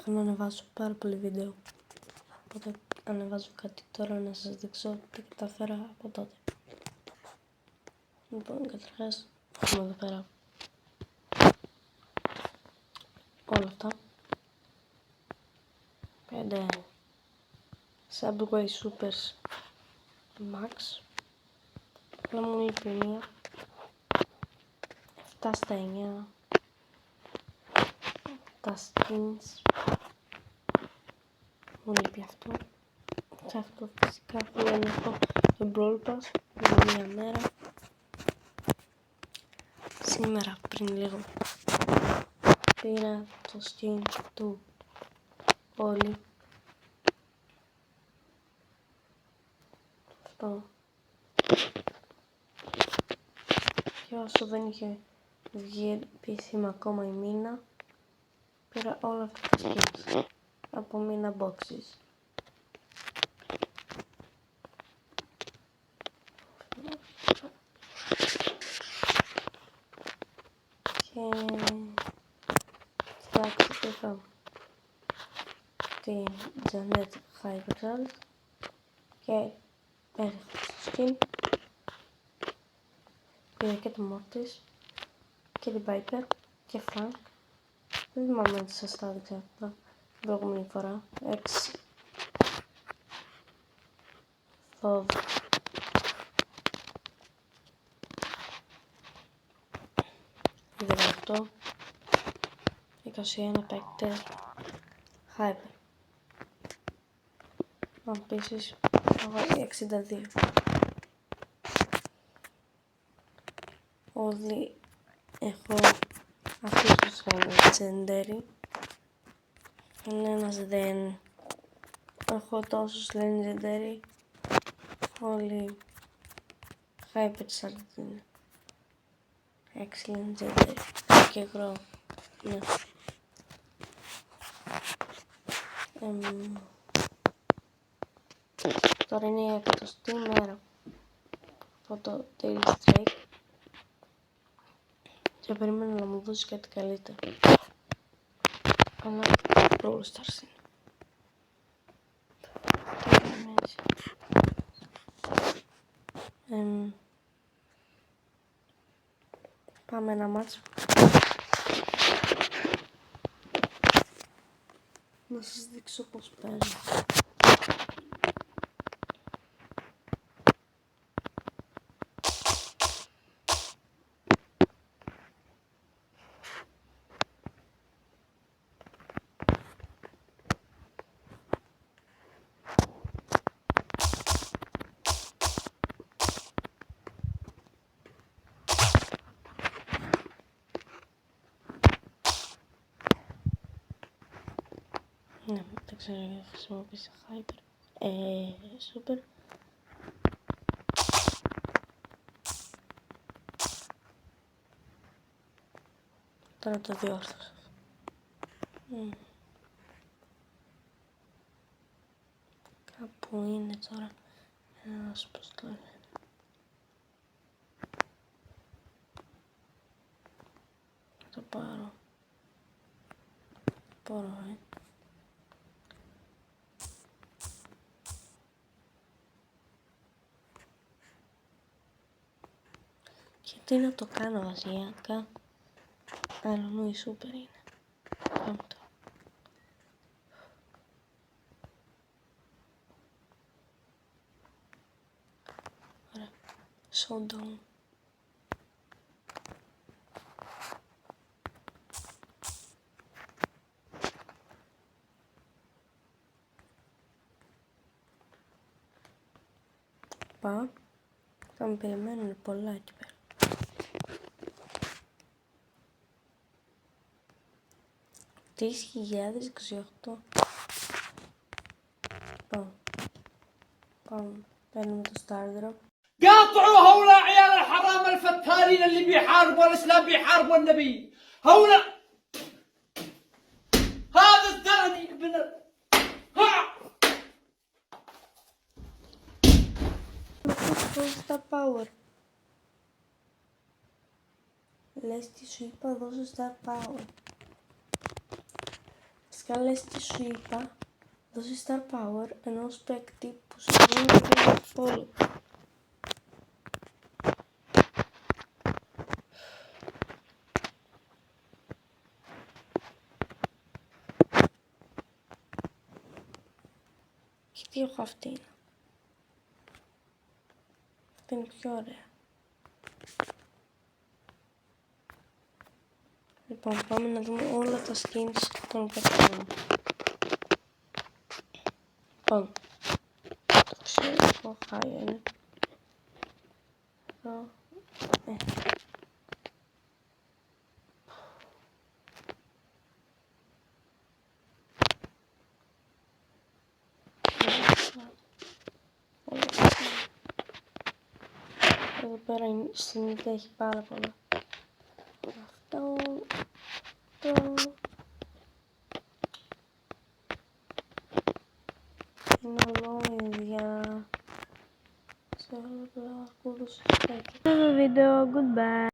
Έχω να ανεβάσω πάρα πολύ βίντεο. Οπότε ανεβάζω κάτι τώρα να σας δείξω τι καταφέρα από τότε. Λοιπόν, καταρχάς έχουμε εδώ πέρα όλα αυτά. 5 Subway Supers Max. Αλλά μου λείπει μία. 7 στα 9. Τα skins. Μου λείπει αυτό. Και αυτό φυσικά που λένε αυτό το Brawl Pass για μία μέρα. Σήμερα πριν λίγο πήρα το skin του Όλοι. Αυτό. Και όσο δεν είχε βγει επίσημα ακόμα η μήνα, πήρα όλα αυτά τα skins από μήνα boxes. Και εντάξει, είχα την Janet Hypercell και έριχα το skin. Πήρα και το Mortis και την Piper και Frank. Δεν θυμάμαι αν σας τα έδειξα αυτά την προηγούμενη φορά. 6 12 18 21 παίκτες Hyper. Επίσης έχω 62. Όλοι έχω αυτούς τους legendary. Κανένας δεν έχω τόσους legendary. Όλοι Hypercell είναι 6 legendary και εγώ, ναι. Τώρα είναι η 100η μέρα από το Daily Strike και περίμενα να μου δώσει κάτι καλύτερο. Αλλά Brawl Stars είναι. Πάμε ένα μάτσο. Να σας δείξω πώς παίζει. Ναι, δεν ξέρω γιατί χρησιμοποίησα Hyper. Super. Τώρα το διόρθωσα. Κάπου είναι τώρα. Να σου πώς το λένε. Θα το πάρω. Μπορώ, Γιατί να το κάνω βασιλιακά. Αλλού η Super είναι. Πάμε το. Ωραία. Showdown. Πάω. Θα με περιμένουν πολλά εκεί πέρα. Τις 1028. Πάμε. Παίρνουμε το Star Drop. قاطعوا هؤلاء عيال الحرام الفتالين اللي بيحاربوا الاسلام بيحاربوا النبي هؤلاء هذا الثاني ابن Δώσε τα power. Λες τι σου είπα, δώσε τα power. Βασικά λες τι σου είπα, δώσε star power ενός παίκτη που σου δίνει το πόλο. Και τι έχω αυτή. Αυτή είναι πιο ωραία. Λοιπόν, πάμε να δούμε όλα τα skins των παικτών. Λοιπόν, το ξέρω, το χάιο είναι. Εδώ, εδώ πέρα στην ιδέα έχει πάρα πολλά. Αυτό, είναι ολόιδια. Σε όλα τα κούδουσα. Αυτό το βίντεο, goodbye.